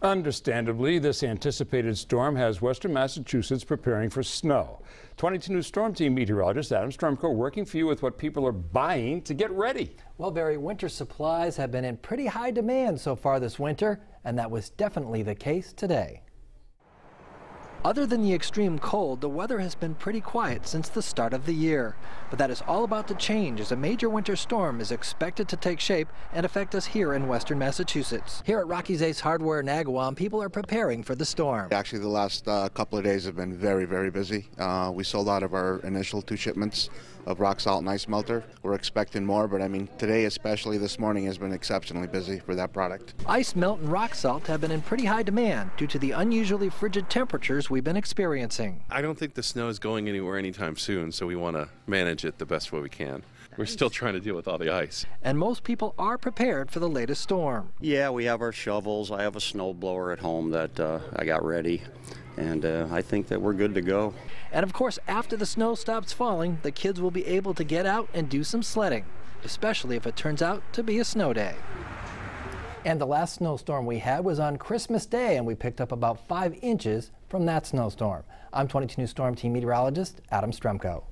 Understandably, this anticipated storm has western Massachusetts preparing for snow. 22 News Storm Team meteorologist Adam Strumko working for you with what people are buying to get ready. Well, Barry, winter supplies have been in pretty high demand so far this winter, and that was definitely the case today. Other than the extreme cold, the weather has been pretty quiet since the start of the year. But that is all about to change as a major winter storm is expected to take shape and affect us here in western Massachusetts. Here at Rocky's Ace Hardware in Agawam, people are preparing for the storm. Actually, the last couple of days have been very, very busy. We sold out of our initial 2 shipments of rock salt and ice melter. We're expecting more, but I mean, today, especially this morning, has been exceptionally busy for that product. Ice melt and rock salt have been in pretty high demand due to the unusually frigid temperatures we've been experiencing. I don't think the snow is going anywhere anytime soon, so we want to manage it the best way we can. We're still trying to deal with all the ice. And most people are prepared for the latest storm. Yeah, we have our shovels. I have a snow blower at home that I got ready, and I think that we're good to go. And of course, after the snow stops falling, the kids will be able to get out and do some sledding, especially if it turns out to be a snow day. And the last snowstorm we had was on Christmas Day, and we picked up about 5 inches from that snowstorm. I'm 22 News Storm Team meteorologist Adam Strumko.